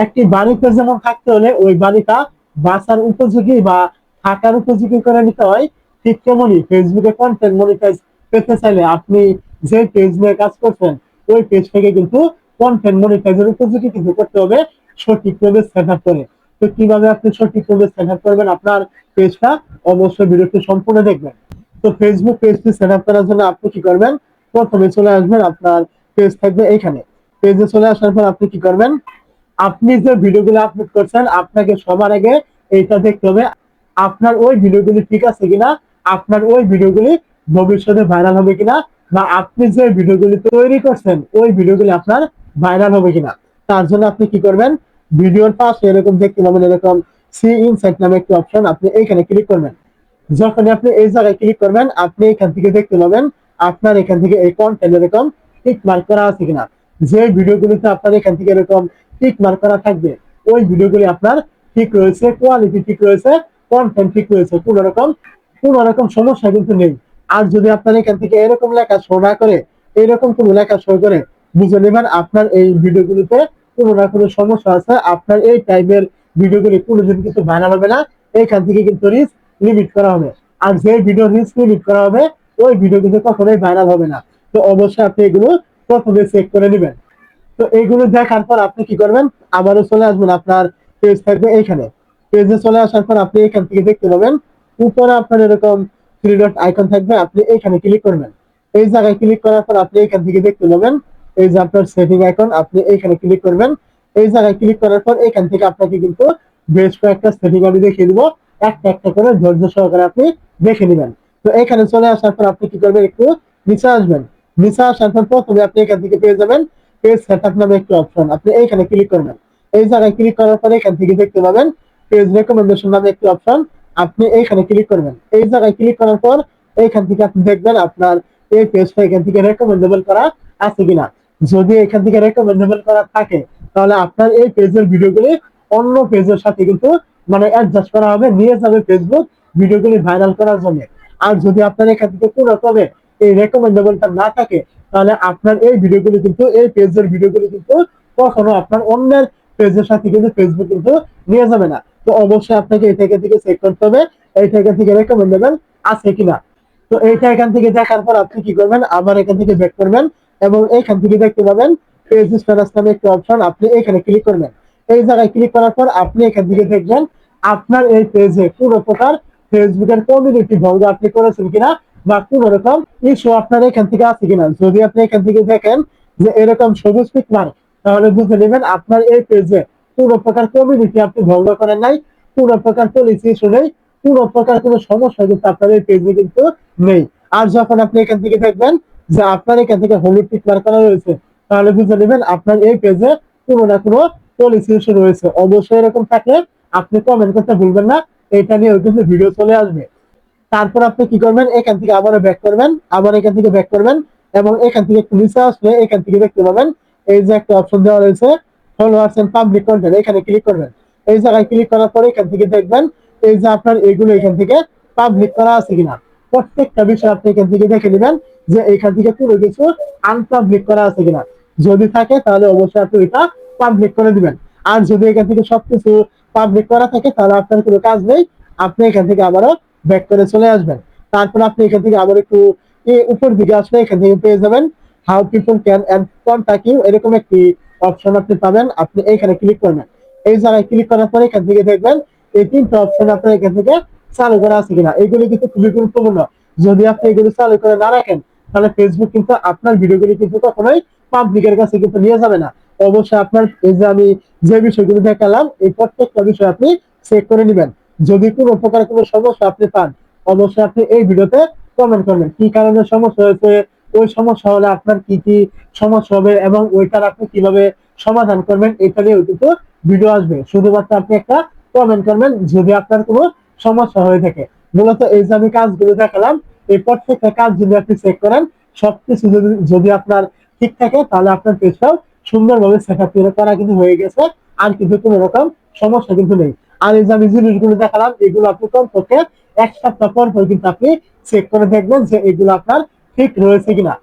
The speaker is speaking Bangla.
একটি বাড়িতে যেমন থাকতে হলে ওই বাড়িটা বাঁচার উপযোগী বা থাকার উপযোগী করে নিতে হয়, ঠিক তেমনই ফেসবুকে কন্টেন্ট মনিটাইজ পেতে চাইলে আপনি যে পেজ নিয়ে কাজ করছেন ওই পেজ থেকে কিন্তু কন্টেন্ট মনিটাইজের উপযোগী কিন্তু করতে হবে সঠিকভাবে সেট আপ করে। তো কিভাবে আপনি সঠিকভাবে সেট আপ করবেন আপনার পেজটা, অবশ্যই ভিডিওটি সম্পূর্ণ দেখবেন। তো ফেসবুক পেজটি সেট আপ করার জন্য আপনি কি করবেন, প্রথমে চলে আসবেন, আপনার পেজ থাকবে এখানে। পেজে চলে আসার পর আপনি কি করবেন, আপনি যে ভিডিওগুলো আপলোড করছেন আপনাকে সবার আগে এইটা দেখতে হবে আপনার ওই ভিডিওগুলি ঠিক আছে কিনা, আপনার ওই ভিডিওগুলি ভবিষ্যতে ভাইরাল হবে কিনা, বা আপনি যে ভিডিওগুলি তৈরি করছেন ওই ভিডিওগুলি আপনার ভাইরাল হবে কিনা। তার জন্য আপনি কি করবেন, ভিডিওর পাশে এরকম দেখতে পাবেন, এরকম সি ইনসাইট নামে একটি অপশন, আপনি এইখানে ক্লিক করবেন। যখন আপনি এই জায়গায় ক্লিক করবেন আপনি এখান থেকে দেখতে পাবেন আপনার এখান থেকে এই কন্টেন্ট এরকম টিক মার্ক করা আছে কিনা। যে ভিডিওগুলিতে আপনার এখান থেকে এরকম টিক মার্ক করা থাকবে ওই ভিডিওগুলি আপনার ঠিক রয়েছে, কোয়ালিটি ঠিক রয়েছে, কন্টেন্ট ঠিক রয়েছে, কোন রকম সমস্যা কিন্তু নেই। আর যদি আপনার এখান থেকে এরকম লেখা শো না করে, এরকম কোন লেখা শো করে, বুঝে নেবেন আপনার এই ভিডিওগুলিতে কোনো না কোনো সমস্যা আছে, আপনার এই টাইপের ভিডিওগুলি কোনোদিন কিছু ভাইরাল হবে না। এখান থেকে কিন্তু রিস্ক লিমিট করা হবে। আর যে ভিডিও রিস্ক লিমিট করা হবে ওই ভিডিও কিন্তু কখনোই ভাইরাল হবে না। তো অবশ্যই আপনি এগুলো প্রথমে চেক করে নেবেন। তো এইগুলো দেখার পর আপনি কি করবেন, আবারও চলে আসবেন, আপনার পেজ থাকবে এইখানে। পেজে চলে আসার পর আপনি এখান থেকে দেখতে পাবেন উপরে আপনার এরকম থ্রি ডট আইকন থাকবে, আপনি এখানে ক্লিক করবেন। এই জায়গায় ক্লিক করার পর আপনি এখান থেকে দেখতে পাবেন এই যে আপনার সেটিং আইকন, আপনি এইখানে ক্লিক করবেন। এই জায়গায় ক্লিক করার পর এখান থেকে আপনাকে কিন্তু বেশ কয়েকটা সেটিং আমি দেখিয়ে দিব, একটা একটা করে ধৈর্য সহকারে আপনি দেখে নেবেন। তো এখানে চলে আসার পর আপনি কি করবেন, একটু নিচে আসবেন। নিচে আসার পর প্রথমে আপনি এখান থেকে পেয়ে যাবেন পেজ সেটআপ নামে একটি অপশন, আপনি এইখানে ক্লিক করবেন। এই জায়গায় ক্লিক করার পরে এখান থেকে দেখতে পাবেন পেজ রেকমেন্ডেশন নামে একটি অপশন, আপনি এইখানে ক্লিক করবেন। এই জায়গায় ক্লিক করার পর এইখান থেকে আপনি দেখবেন আপনার এই পেজটা এখান থেকে রেকমেন্ডেবল করা আছে কিনা। যদি এখান থেকে রেকমেন্ডেবল করা থাকে তাহলে আপনার এই পেজের ভিডিওগুলি অন্য পেজের সাথে কিন্তু মানে অ্যাডজাস্ট করা হবে, নিয়ে যাবে ফেসবুক ভিডিওগুলি ভাইরাল করার জন্য। আর যদি আপনার এখান থেকে কোনো রকমের এই রেকমেন্ডেবলটা না থাকে তাহলে আপনার এই ভিডিওগুলি কিন্তু এই পেজের ভিডিওগুলি কিন্তু কখনো আপনার অন্যের পেজের সাথে কিন্তু ফেসবুক কিন্তু নিয়ে যাবে না। তো অবশ্যই আপনাকে এই থেকে চেক করতে হবে এই থেকে রেকমেন্ডেবল আছে কিনা। তো এইটা এখান থেকে দেখার পর আপনি কি করবেন, আবার এখান থেকে ব্যাক করবেন এবং এইখান থেকে দেখতে পাবেন পেজ স্ট্যাটাস নামে একটা অপশন, আপনি এখানে ক্লিক করবেন। এই জায়গায় ক্লিক করার পর আপনি এখান থেকে দেখবেন আপনার এই পেজে কোনো প্রকার ফেসবুকের কমিউনিটি ভঙ্গ আপনি করেছেন কিনা, বা কোন রকম ইস্যু আপনার এখান থেকে আছে কিনা। যদি আপনি এখান থেকে দেখেন যে এরকম সবুজ টিক মার্ক, তাহলে বুঝে নেবেন আপনার এই পেজে কোন প্রকার কমিউনিটি আপনি ভঙ্গ করেন নাই, কোন প্রকার পলিসি ইস্যু নেই, কোন প্রকার কোনো সমস্যা কিন্তু আপনার এই পেজে কিন্তু নেই। আর যখন আপনি এখান থেকে দেখবেন যে আপনার এখান থেকে হলুদ টিক মার্ক করা রয়েছে, তাহলে বুঝে নেবেন আপনার এই পেজে কোনো না কোনো পলিসি ইস্যু রয়েছে। অবশ্যই এরকম থাকলে আপনি কমেন্ট করতে ভুলবেন না, এটা নিয়ে কিন্তু ভিডিও চলে আসবে। তারপর আপনি কি করবেন, এখান থেকে আবারও ব্যাক করবেন, আবার এখান থেকে ব্যাক করবেন এবং এখান থেকে একটু নিচে আসলে এখান থেকে দেখতে পাবেন এই যে একটা অপশন দেওয়া রয়েছে ফলোয়ার্স এন্ড পাবলিক কন্টেন্ট, এখানে ক্লিক করবেন। এই জায়গায় ক্লিক করার পরে এখান থেকে দেখবেন এই যে আপনার এগুলো এখান থেকে পাবলিক করা আছে কিনা। প্রত্যেকটা বিষয় আপনি এখান থেকে দেখে নেবেন যে এখান থেকে কোনো কিছু আনপাবলিক করা আছে কিনা। যদি থাকে তাহলে অবশ্যই আপনি এটা পাবলিক করে দিবেন। আর যদি এখান থেকে সবকিছু পাবলিক করা থাকে তাহলে আপনার কোনো কাজ নেই, আপনি এখান থেকে আবারও ব্যাক করে চলে আসবেন। তারপর আপনি এখান থেকে আবার একটু উপর দিকে আসলে এখান থেকে পেয়ে যাবেন how people can and contact you, এরকম একটি অপশন আপনি পাবেন, আপনি এখানে ক্লিক করবেন। এই জায়গায় ক্লিক করার পরে এখান থেকে দেখবেন এই তিনটা অপশন আপনার এখান থেকে চালু করা আছে কিনা। এগুলি কিন্তু খুবই গুরুত্বপূর্ণ। যদি আপনি এগুলি চালু করে না রাখেন তাহলে ফেসবুক কিন্তু আপনার ভিডিওগুলি কিন্তু কখনোই পাবলিকের কাছে কিন্তু নিয়ে যাবে না। অবশ্যই আপনার এই যে আমি যে বিষয়গুলো দেখালাম এই প্রত্যেকটা বিষয় আপনি চেক করে নেবেন। যদি কোনো প্রকার কোনো সমস্যা আপনি পান অবশ্যই আপনি এই ভিডিওতে কমেন্ট করবেন কি কারণে সমস্যা হয়েছে, ওই সমস্যা হলে আপনার কি কি সমস্যা হবে এবং ওইটার আপনি কিভাবে সমাধান করবেন, এটা নিয়েও কিন্তু ভিডিও আসবে। শুধুমাত্র আপনি একটা কমেন্ট করবেন যদি আপনার কোনো সমস্যা হয়ে থাকে। মূলত এই যে আমি কাজগুলো দেখালাম এই প্রত্যেকটা কাজ যদি আপনি চেক করেন সবকিছু যদি আপনার ঠিক থাকে তাহলে আপনার পেজটাও সুন্দরভাবে সেট আপ করা কিন্তু হয়ে গেছে, আর কিন্তু কোনো রকম সমস্যা কিন্তু নেই। আর এই যে আমি জিনিসগুলো দেখালাম এগুলো আপনি কমপক্ষে এক সপ্তাহ পর পর কিন্তু আপনি চেক করে দেখবেন যে এগুলো আপনার ঠিক রয়েছে কিনা।